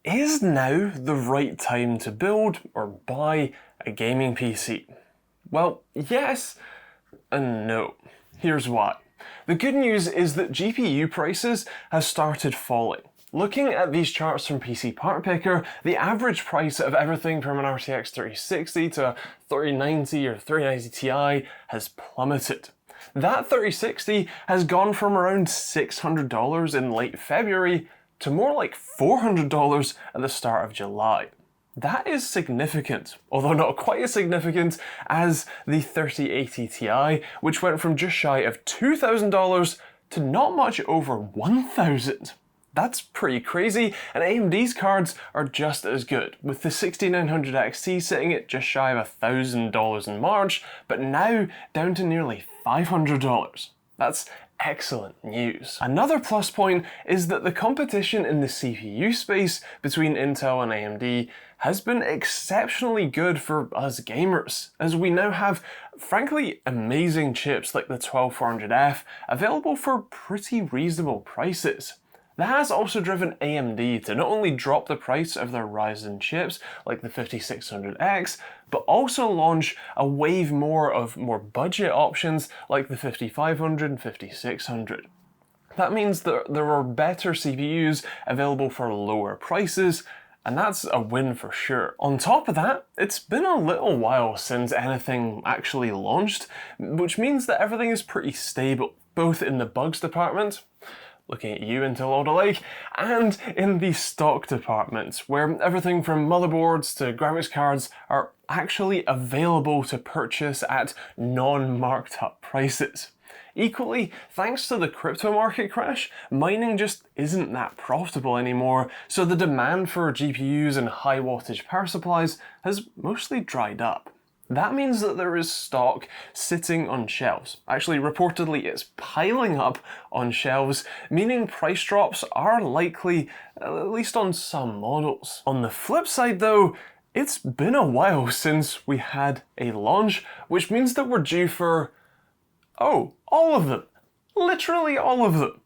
Is now the right time to build or buy a gaming PC? Well, yes and no. Here's why. The good news is that GPU prices have started falling. Looking at these charts from PC Part Picker, the average price of everything from an RTX 3060 to a 3090 or 3090 Ti has plummeted. That 3060 has gone from around $600 in late February to more like $400 at the start of July. That is significant, although not quite as significant as the 3080 Ti, which went from just shy of $2,000 to not much over $1,000. That's pretty crazy, and AMD's cards are just as good, with the 6900 XT sitting at just shy of $1,000 in March, but now down to nearly $500. That's excellent news. Another plus point is that the competition in the CPU space between Intel and AMD has been exceptionally good for us gamers, as we now have frankly amazing chips like the 12400F available for pretty reasonable prices. That has also driven AMD to not only drop the price of their Ryzen chips like the 5600X, but also launch a wave more of more budget options like the 5500 and 5600. That means that there are better CPUs available for lower prices, and that's a win for sure. On top of that, it's been a little while since anything actually launched, which means that everything is pretty stable, both in the bugs department, looking at you, Untitled Lake, and in the stock department, where everything from motherboards to graphics cards are actually available to purchase at non-marked up prices. Equally, thanks to the crypto market crash, mining just isn't that profitable anymore, so the demand for GPUs and high wattage power supplies has mostly dried up. That means that there is stock sitting on shelves. Actually, reportedly it's piling up on shelves, meaning price drops are likely, at least on some models. On the flip side though, it's been a while since we had a launch, which means that we're due for, all of them. Literally all of them.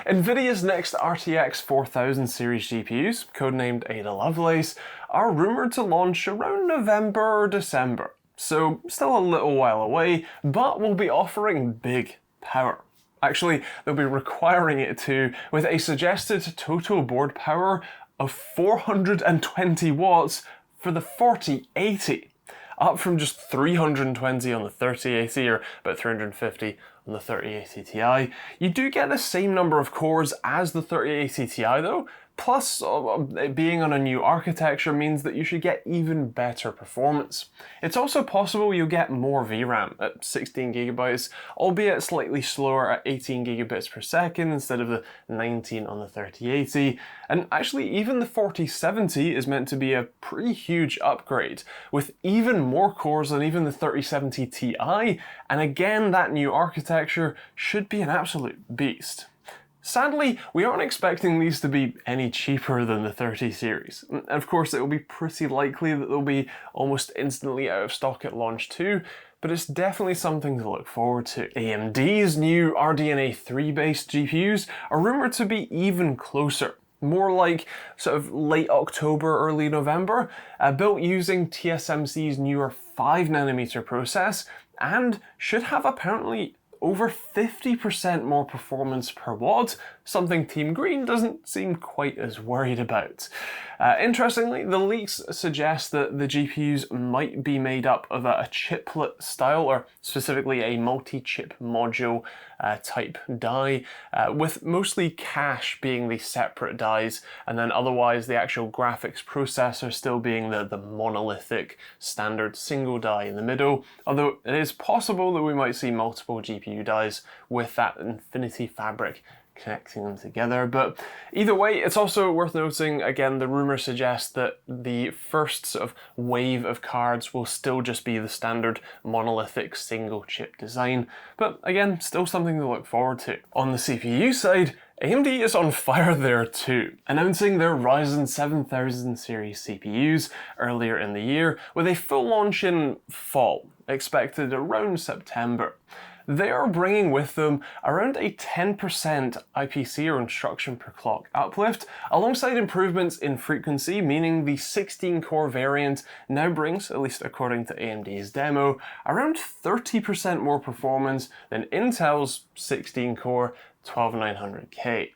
Nvidia's next RTX 4000 series GPUs, codenamed Ada Lovelace, are rumoured to launch around November or December. So still a little while away, but will be offering big power. Actually, they'll be requiring it to, with a suggested total board power of 420 watts for the 4080, up from just 320 on the 3080 or about 350 on the 3080 Ti. You do get the same number of cores as the 3080 Ti though, plus being on a new architecture means that you should get even better performance. It's also possible you'll get more VRAM at 16GB, albeit slightly slower at 18GB per second instead of the 19 on the 3080. And actually even the 4070 is meant to be a pretty huge upgrade, with even more cores than even the 3070 Ti, and again that new architecture should be an absolute beast. Sadly, we aren't expecting these to be any cheaper than the 30 series. Of course, it will be pretty likely that they'll be almost instantly out of stock at launch too, but it's definitely something to look forward to. AMD's new Rdna 3 based GPUs are rumoured to be even closer. More like sort of late October, early November, built using TSMC's newer 5nm process, and should have apparently over 50% more performance per watt, something Team Green doesn't seem quite as worried about. Interestingly, the leaks suggest that the GPUs might be made up of a chiplet style, or specifically a multi-chip module type die, with mostly cache being the separate dies, and then otherwise the actual graphics processor still being the monolithic standard single die in the middle, although it is possible that we might see multiple GPU dies with that infinity fabric connecting them together. But either way, it's also worth noting, again, the rumour suggests that the first sort of wave of cards will still just be the standard monolithic single chip design, but again, still something to look forward to. On the CPU side, AMD is on fire there too, announcing their Ryzen 7000 series CPUs earlier in the year, with a full launch in fall, expected around September. they are bringing with them around a 10% IPC or instruction per clock uplift, alongside improvements in frequency, meaning the 16-core variant now brings, at least according to AMD's demo, around 30% more performance than Intel's 16-core 12900K.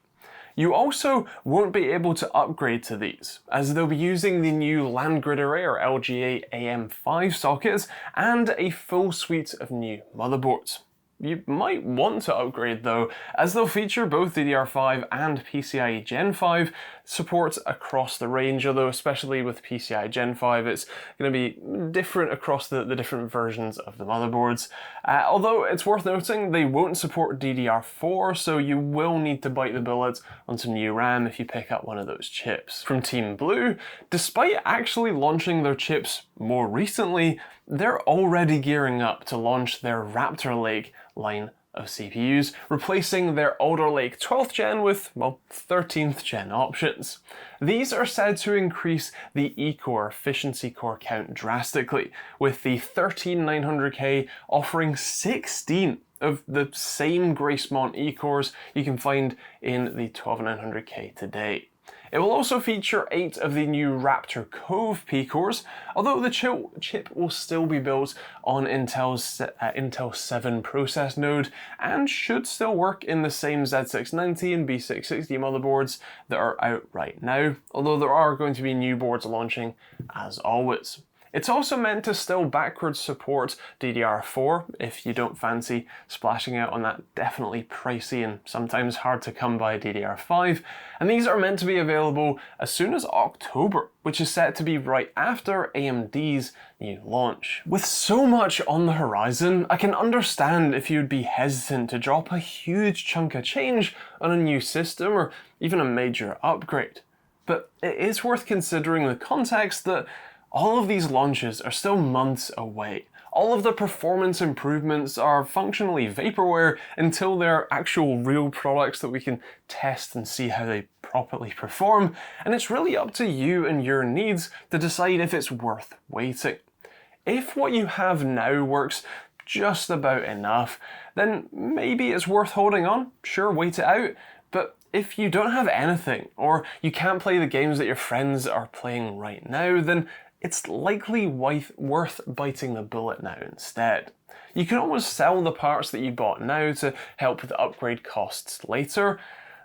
You also won't be able to upgrade to these, as they'll be using the new Land Grid Array or LGA AM5 sockets and a full suite of new motherboards. You might want to upgrade though, as they'll feature both DDR5 and PCIe Gen 5 support across the range, although especially with PCIe Gen 5 it's going to be different across the different versions of the motherboards. Although it's worth noting they won't support DDR4, so you will need to bite the bullet on some new RAM if you pick up one of those chips. From Team Blue, despite actually launching their chips more recently, they're already gearing up to launch their Raptor Lake line of CPUs, replacing their Alder Lake 12th gen with, well, 13th gen options. These are said to increase the E-core efficiency core count drastically, with the 13900K offering 16 of the same Gracemont E-cores you can find in the 12900K today. It will also feature 8 of the new Raptor Cove P-cores, although the chip will still be built on Intel's Intel 7 process node and should still work in the same Z690 and B660 motherboards that are out right now, although there are going to be new boards launching as always. It's also meant to still backwards support DDR4 if you don't fancy splashing out on that definitely pricey and sometimes hard to come by DDR5, and these are meant to be available as soon as October, which is set to be right after AMD's new launch. With so much on the horizon, I can understand if you'd be hesitant to drop a huge chunk of change on a new system or even a major upgrade. But it is worth considering the context that all of these launches are still months away. All of the performance improvements are functionally vaporware until they're actual real products that we can test and see how they properly perform, and it's really up to you and your needs to decide if it's worth waiting. If what you have now works just about enough, then maybe it's worth holding on. Sure, wait it out, but if you don't have anything, or you can't play the games that your friends are playing right now, then it's likely worth biting the bullet now instead. You can always sell the parts that you bought now to help with the upgrade costs later.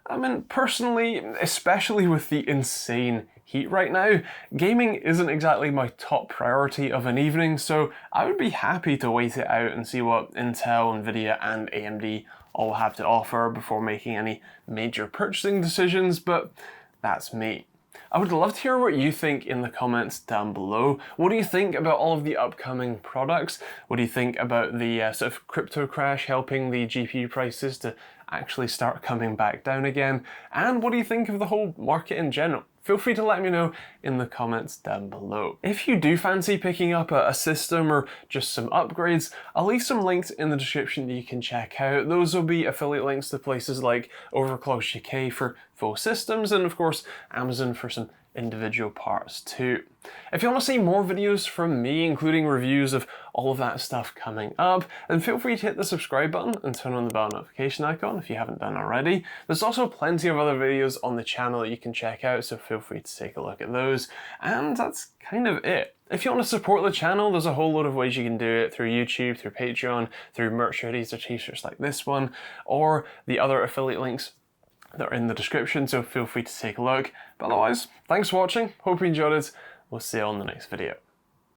I mean, personally, especially with the insane heat right now, gaming isn't exactly my top priority of an evening, so I would be happy to wait it out and see what Intel, Nvidia and AMD all have to offer before making any major purchasing decisions, but that's me. I would love to hear what you think in the comments down below. What do you think about all of the upcoming products? What do you think about the sort of crypto crash helping the GPU prices to actually start coming back down again? And what do you think of the whole market in general? Feel free to let me know in the comments down below. If you do fancy picking up a system or just some upgrades, I'll leave some links in the description that you can check out. Those will be affiliate links to places like Overclocked UK for full systems, and of course Amazon for some individual parts too. If you want to see more videos from me, including reviews of all of that stuff coming up, then feel free to hit the subscribe button and turn on the bell notification icon if you haven't done already. There's also plenty of other videos on the channel that you can check out, so feel free to take a look at those. And that's kind of it. If you want to support the channel, there's a whole lot of ways you can do it, through YouTube, through Patreon, through merch hoodies or t-shirts like this one, or the other affiliate links that are in the description, so feel free to take a look. But otherwise, thanks for watching, hope you enjoyed it, we'll see you on the next video.